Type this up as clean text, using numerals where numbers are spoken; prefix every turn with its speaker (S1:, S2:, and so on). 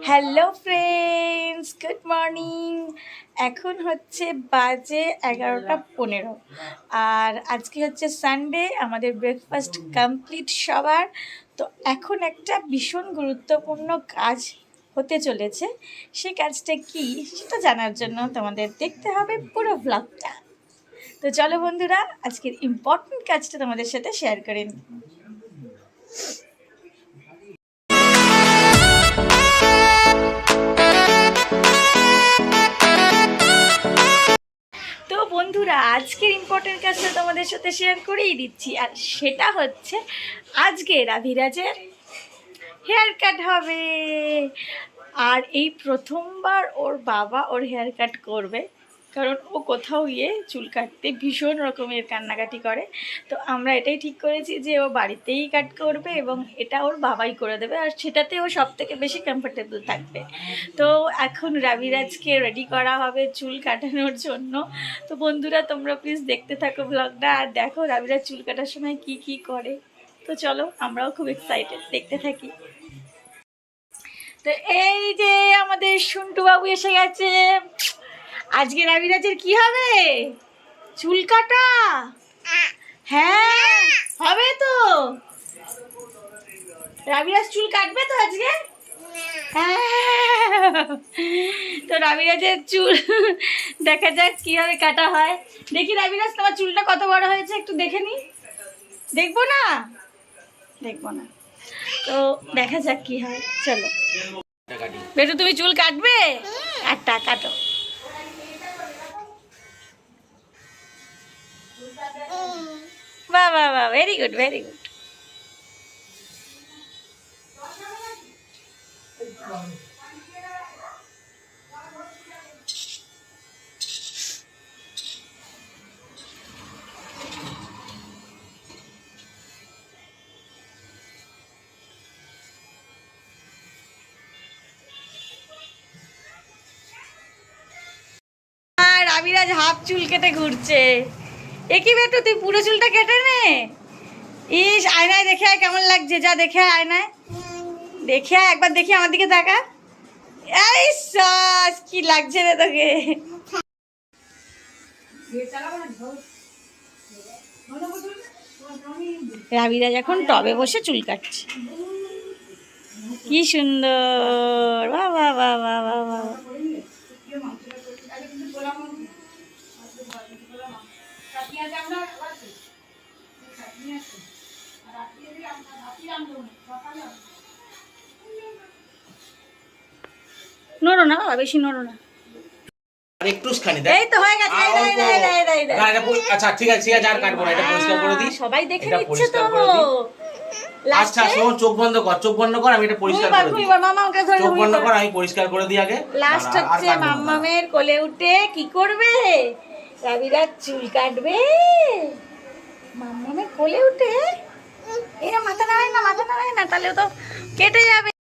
S1: Hello friends, good morning. এখন হচ্ছে বাজে 11:15 আর আজকে হচ্ছে সানডে। আমাদের ব্রেকফাস্ট কমপ্লিট সবার। তো এখন একটা ভীষণ গুরুত্বপূর্ণ কাজ হতে চলেছে। সেই কাজটা কি সেটা জানার জন্য তোমাদের দেখতে হবে পুরো ব্লগটা। তো চলো বন্ধুরা, আজকের ইম্পর্টেন্ট কাজটা তোমাদের সাথে শেয়ার করে নিই। তো বন্ধুরা, আজকের ইম্পর্টেন্ট কাজটা তোমাদের সাথে শেয়ার করেই দিচ্ছি, আর সেটা হচ্ছে আজকে রাভিরাজের হেয়ার কাট হবে। আর এই প্রথমবার ওর বাবা ওর হেয়ার কাট করবে, কারণ ও কোথাও গিয়ে চুল কাটতে ভীষণ রকমের কান্নাকাটি করে। তো আমরা এটাই ঠিক করেছি যে ও বাড়িতেই কাট করবে এবং এটা ওর বাবাই করে দেবে, আর সেটাতে ও সব থেকে বেশি কমফোর্টেবল থাকবে। তো এখন রাভিরাজকে রেডি করা হবে চুল কাটানোর জন্য। তো বন্ধুরা, তোমরা প্লিজ দেখতে থাকো ব্লগটা, আর দেখো রাভিরাজ চুল কাটার সময় কি কি করে। তো চলো, আমরাও খুব এক্সাইটেড, দেখতে থাকি। তো এই যে আমাদের সন্টু বাবু এসে গেছে। আজকে রাভিরাজের কি হবে? চুল কাটা। হ্যাঁ, হবে তো। রাভিরাজ চুল কাটবে তো আজকে? হ্যাঁ। তো রাভিরাজের চুল দেখা যাক কিভাবে কাটা হয়। দেখি রাভিরাজ, তোমার চুলটা কত বড় হয়েছে একটু দেখে নি। দেখবো না? দেখবো না। তো দেখা যাক কি হয়, চলো। বেটু, তুমি চুল কাটবে? একটা কাটো। বাহ বাহ বাহ, ভেরি গুড, ভেরি গুড। আর রাভিরাজ হাফ চুল কেটে ঘুরছে। এ কি বেটু, তুই পুরো চুলটা কেটে নে। ইস, আয়নায় দেখে আয় কেমন লাগছে। যা দেখে আয় আয়নায়, দেখে আয় একবার, দেখি আমার দিকে তাকা। এই সাস, কি লাগছে রে তোকে? রাভিরাজ এখন টবে বসে চুল কাটছে। কি সুন্দর, বাহ বাহ বাহ বাহ বাহ বাহ। নড়ো না বাবা, বেশি নড়ো না। এই তো হয়ে গেছে।
S2: আচ্ছা ঠিক আছে, আর কাটবো না, এটা পরিষ্কার করে দিই।
S1: সবাই দেখে নিচ্ছে তো।
S2: আচ্ছা শোন, চোখ বন্ধ কর, চোখ বন্ধ কর, আমি এটা পরিষ্কার করে দিই। চোখ বন্ধ কর, আমি পরিষ্কার করে দিই আগে।
S1: লাস্ট হচ্ছে মাম্মামের কোলে উঠে কি করবে? রাভিরাজ চুল কাটবে মাম্মামের কোলে উঠে। এরা মাথা নাড়ায় না, মাথা নাড়ায় না, তাহলে তো কেটে যাবে।